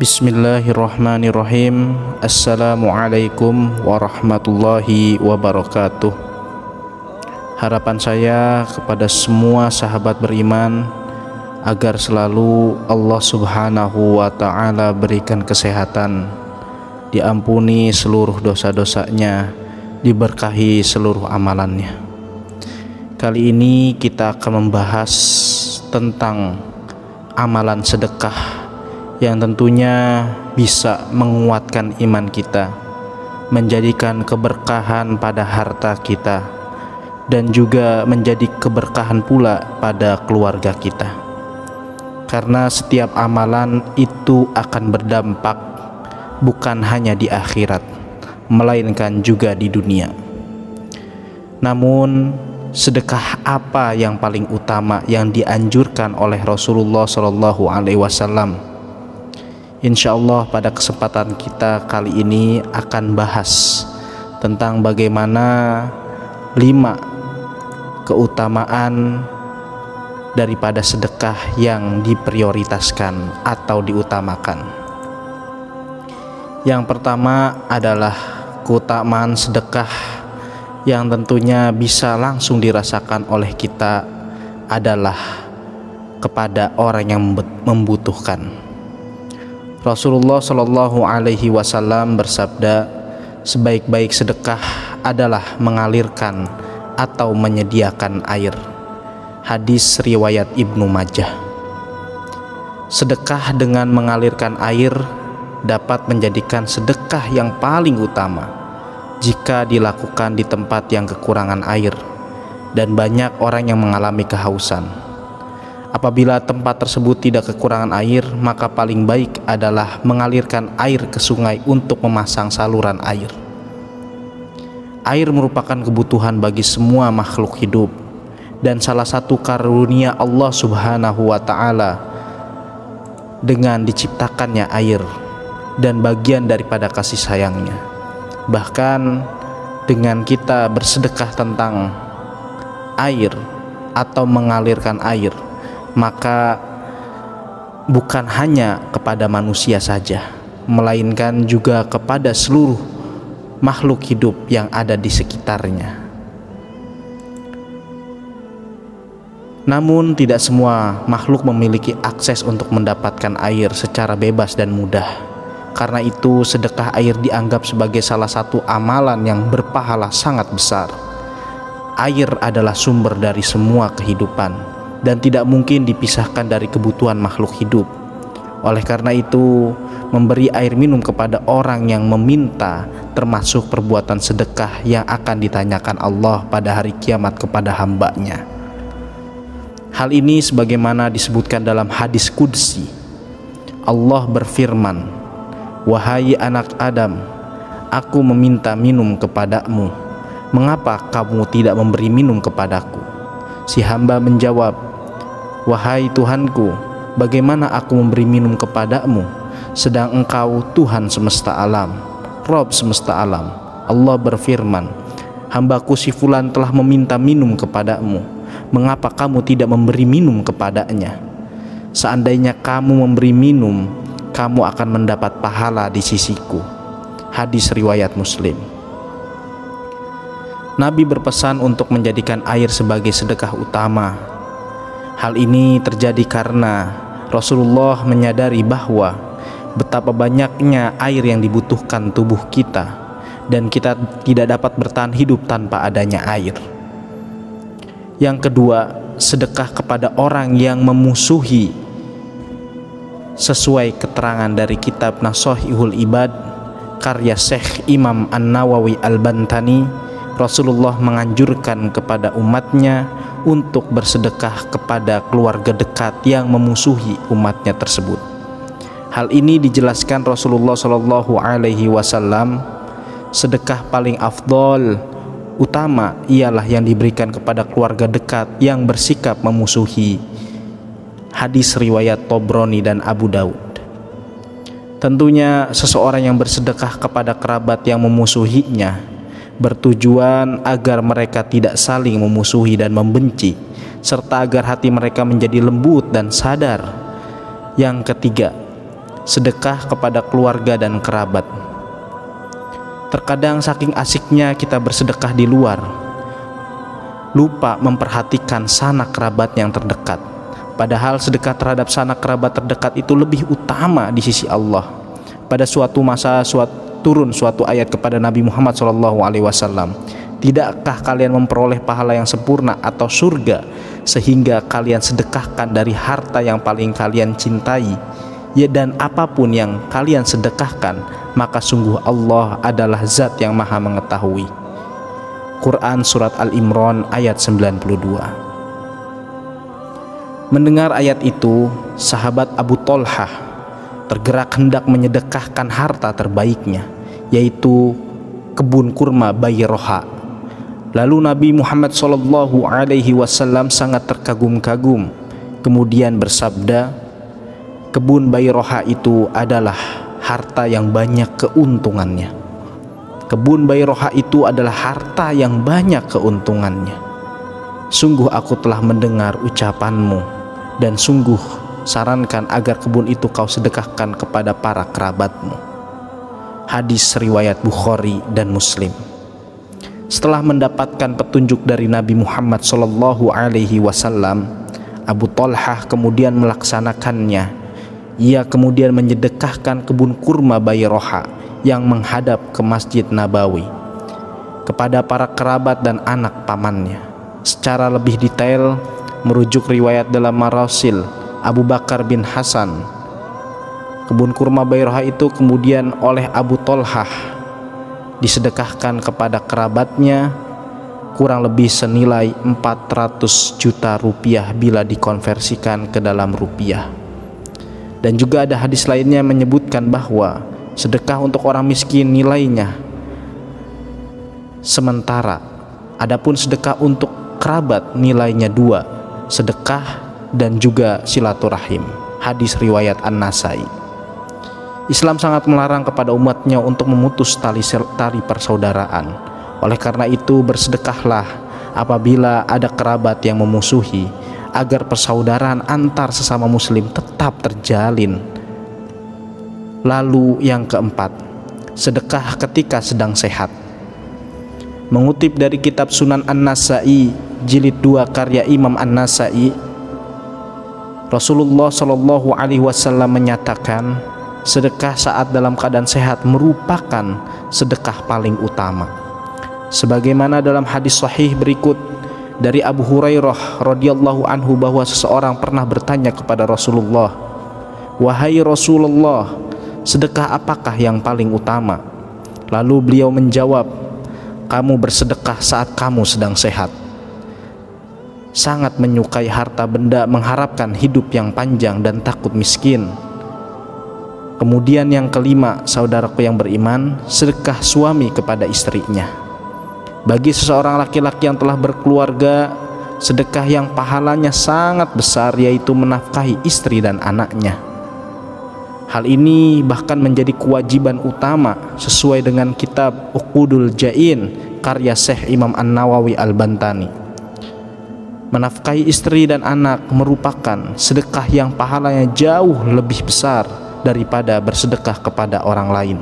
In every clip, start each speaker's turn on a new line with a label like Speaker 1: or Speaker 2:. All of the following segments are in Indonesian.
Speaker 1: Bismillahirrahmanirrahim. Assalamualaikum warahmatullahi wabarakatuh. Harapan saya kepada semua sahabat beriman agar selalu Allah Subhanahu wa ta'ala berikan kesehatan, diampuni seluruh dosa-dosanya, diberkahi seluruh amalannya. Kali ini kita akan membahas tentang amalan sedekah yang tentunya bisa menguatkan iman kita, menjadikan keberkahan pada harta kita, dan juga menjadi keberkahan pula pada keluarga kita. Karena setiap amalan itu akan berdampak bukan hanya di akhirat, melainkan juga di dunia. Namun, sedekah apa yang paling utama yang dianjurkan oleh Rasulullah SAW? Insyaallah pada kesempatan kita kali ini akan bahas tentang bagaimana 5 keutamaan daripada sedekah yang diprioritaskan atau diutamakan. Yang pertama adalah keutamaan sedekah yang tentunya bisa langsung dirasakan oleh kita adalah kepada orang yang membutuhkan. Rasulullah Shallallahu Alaihi Wasallam bersabda, sebaik-baik sedekah adalah mengalirkan atau menyediakan air. Hadis riwayat Ibnu Majah. Sedekah dengan mengalirkan air dapat menjadikan sedekah yang paling utama jika dilakukan di tempat yang kekurangan air dan banyak orang yang mengalami kehausan. Apabila tempat tersebut tidak kekurangan air, maka paling baik adalah mengalirkan air ke sungai untuk memasang saluran air. Air merupakan kebutuhan bagi semua makhluk hidup dan salah satu karunia Allah Subhanahu wa ta'ala dengan diciptakannya air dan bagian daripada kasih sayangnya. Bahkan dengan kita bersedekah tentang air atau mengalirkan air, maka bukan hanya kepada manusia saja, melainkan juga kepada seluruh makhluk hidup yang ada di sekitarnya. Namun tidak semua makhluk memiliki akses untuk mendapatkan air secara bebas dan mudah. Karena itu sedekah air dianggap sebagai salah satu amalan yang berpahala sangat besar. Air adalah sumber dari semua kehidupan dan tidak mungkin dipisahkan dari kebutuhan makhluk hidup. Oleh karena itu, memberi air minum kepada orang yang meminta termasuk perbuatan sedekah yang akan ditanyakan Allah pada hari kiamat kepada hambanya. Hal ini sebagaimana disebutkan dalam hadis qudsi. Allah berfirman, "Wahai anak Adam, aku meminta minum kepadamu. Mengapa kamu tidak memberi minum kepadaku?" Si hamba menjawab, "Wahai Tuhanku, bagaimana aku memberi minum kepadamu, sedang Engkau Tuhan semesta alam, Rob semesta alam?" Allah berfirman, "Hambaku si fulan telah meminta minum kepadamu. Mengapa kamu tidak memberi minum kepadanya? Seandainya kamu memberi minum, kamu akan mendapat pahala di sisiku." Hadis riwayat Muslim. Nabi berpesan untuk menjadikan air sebagai sedekah utama. Hal ini terjadi karena Rasulullah menyadari bahwa betapa banyaknya air yang dibutuhkan tubuh kita dan kita tidak dapat bertahan hidup tanpa adanya air. Yang kedua, sedekah kepada orang yang memusuhi. Sesuai keterangan dari kitab Nashihul Ibad karya Syekh Imam An-Nawawi Al-Bantani, Rasulullah menganjurkan kepada umatnya untuk bersedekah kepada keluarga dekat yang memusuhi umatnya tersebut. Hal ini dijelaskan Rasulullah Shallallahu Alaihi Wasallam, sedekah paling afdol utama ialah yang diberikan kepada keluarga dekat yang bersikap memusuhi. Hadis riwayat Tobroni dan Abu Daud. Tentunya seseorang yang bersedekah kepada kerabat yang memusuhinya bertujuan agar mereka tidak saling memusuhi dan membenci, serta agar hati mereka menjadi lembut dan sadar. Yang ketiga, sedekah kepada keluarga dan kerabat. Terkadang saking asiknya kita bersedekah di luar, lupa memperhatikan sanak kerabat yang terdekat. Padahal sedekah terhadap sanak kerabat terdekat itu lebih utama di sisi Allah. Pada suatu masa turun suatu ayat kepada Nabi Muhammad SAW, tidakkah kalian memperoleh pahala yang sempurna atau surga sehingga kalian sedekahkan dari harta yang paling kalian cintai? Ya, dan apapun yang kalian sedekahkan, maka sungguh Allah adalah zat yang maha mengetahui. Quran Surat Al-Imran ayat 92. Mendengar ayat itu, sahabat Abu Tolhah tergerak hendak menyedekahkan harta terbaiknya, yaitu kebun kurma Bayroha. Lalu Nabi Muhammad SAW sangat terkagum-kagum, kemudian bersabda, kebun Bayroha itu adalah harta yang banyak keuntungannya. Kebun Bayroha itu adalah harta yang banyak keuntungannya. Sungguh aku telah mendengar ucapanmu, dan sungguh sarankan agar kebun itu kau sedekahkan kepada para kerabatmu. Hadis riwayat Bukhari dan Muslim. Setelah mendapatkan petunjuk dari Nabi Muhammad SAW, Abu Tolhah kemudian melaksanakannya. Ia kemudian menyedekahkan kebun kurma Bayroha yang menghadap ke Masjid Nabawi kepada para kerabat dan anak pamannya. Secara lebih detail, merujuk riwayat dalam Marasil Abu Bakar bin Hasan, kebun kurma Bayroha itu kemudian oleh Abu Tolhah disedekahkan kepada kerabatnya, kurang lebih senilai 400 juta rupiah bila dikonversikan ke dalam rupiah. Dan juga ada hadis lainnya menyebutkan bahwa sedekah untuk orang miskin nilainya sementara, adapun sedekah untuk kerabat nilainya 2, sedekah dan juga silaturahim. Hadis riwayat An-Nasai. Islam sangat melarang kepada umatnya untuk memutus tali persaudaraan. Oleh karena itu, bersedekahlah apabila ada kerabat yang memusuhi, agar persaudaraan antar sesama muslim tetap terjalin. Lalu yang keempat, sedekah ketika sedang sehat. Mengutip dari kitab Sunan An-Nasai jilid 2 karya Imam An-Nasai, Rasulullah SAW menyatakan, sedekah saat dalam keadaan sehat merupakan sedekah paling utama. Sebagaimana dalam hadis sahih berikut dari Abu Hurairah radhiyallahu anhu bahwa seseorang pernah bertanya kepada Rasulullah, "Wahai Rasulullah, sedekah apakah yang paling utama?" Lalu beliau menjawab, "Kamu bersedekah saat kamu sedang sehat." Sangat menyukai harta benda, mengharapkan hidup yang panjang dan takut miskin. Kemudian yang kelima, saudaraku yang beriman, sedekah suami kepada istrinya. Bagi seseorang laki-laki yang telah berkeluarga, sedekah yang pahalanya sangat besar, yaitu menafkahi istri dan anaknya. Hal ini bahkan menjadi kewajiban utama sesuai dengan kitab Uqudul Jain karya Syekh Imam An-Nawawi Al-Bantani. Menafkahi istri dan anak merupakan sedekah yang pahalanya jauh lebih besar daripada bersedekah kepada orang lain.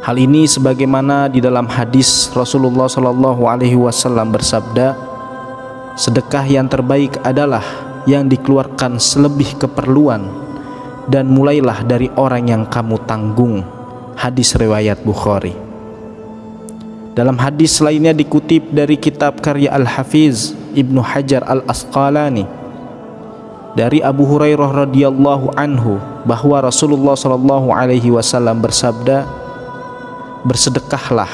Speaker 1: Hal ini sebagaimana di dalam hadis Rasulullah SAW bersabda, sedekah yang terbaik adalah yang dikeluarkan selebih keperluan, dan mulailah dari orang yang kamu tanggung. Hadis riwayat Bukhari. Dalam hadis lainnya dikutip dari kitab karya Al-Hafiz Ibnu Hajar Al-Asqalani dari Abu Hurairah radhiyallahu anhu bahwa Rasulullah SAW bersabda, bersedekahlah.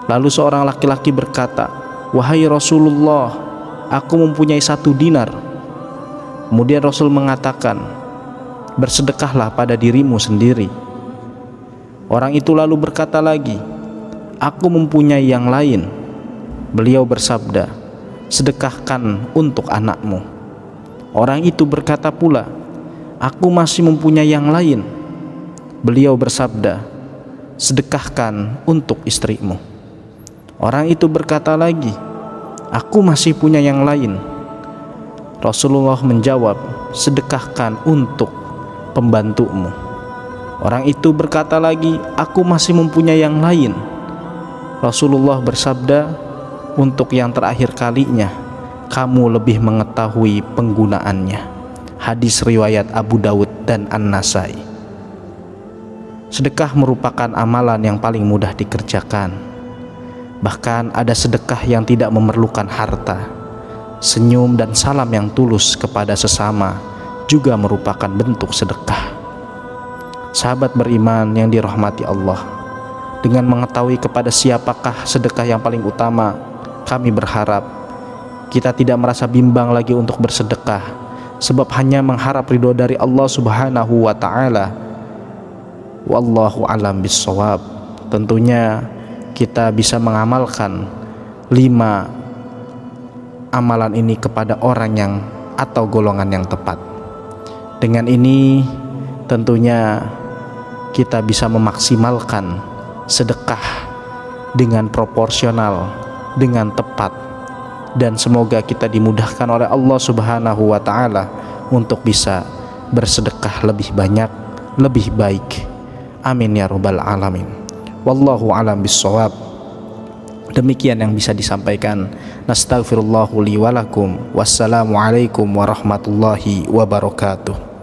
Speaker 1: Lalu seorang laki-laki berkata, "Wahai Rasulullah, aku mempunyai 1 dinar." Kemudian Rasul mengatakan, "Bersedekahlah pada dirimu sendiri." Orang itu lalu berkata lagi, "Aku mempunyai yang lain." Beliau bersabda, "Sedekahkan untuk anakmu." Orang itu berkata pula, "Aku masih mempunyai yang lain." Beliau bersabda, "Sedekahkan untuk istrimu." Orang itu berkata lagi, "Aku masih punya yang lain." Rasulullah menjawab, "Sedekahkan untuk pembantumu. Orang itu berkata lagi, aku masih mempunyai yang lain. Rasulullah bersabda, untuk yang terakhir kalinya, kamu lebih mengetahui penggunaannya. Hadis riwayat Abu Dawud dan An-Nasai. Sedekah merupakan amalan yang paling mudah dikerjakan. Bahkan ada sedekah yang tidak memerlukan harta. Senyum dan salam yang tulus kepada sesama juga merupakan bentuk sedekah. Sahabat beriman yang dirahmati Allah, dengan mengetahui kepada siapakah sedekah yang paling utama, kami berharap kita tidak merasa bimbang lagi untuk bersedekah, sebab hanya mengharap ridho dari Allah Subhanahu wa ta'ala. Wallahu alam bissawab. Tentunya kita bisa mengamalkan 5 amalan ini kepada orang yang atau golongan yang tepat. Dengan ini tentunya kita bisa memaksimalkan sedekah dengan proporsional, dengan tepat, dan semoga kita dimudahkan oleh Allah Subhanahu wa ta'ala untuk bisa bersedekah lebih banyak, lebih baik. Amin ya rabbal alamin. Wallahu alam bissawab. Demikian yang bisa disampaikan. Nastaghfirullahu li wa lakum. Wassalamualaikum warahmatullahi wabarakatuh.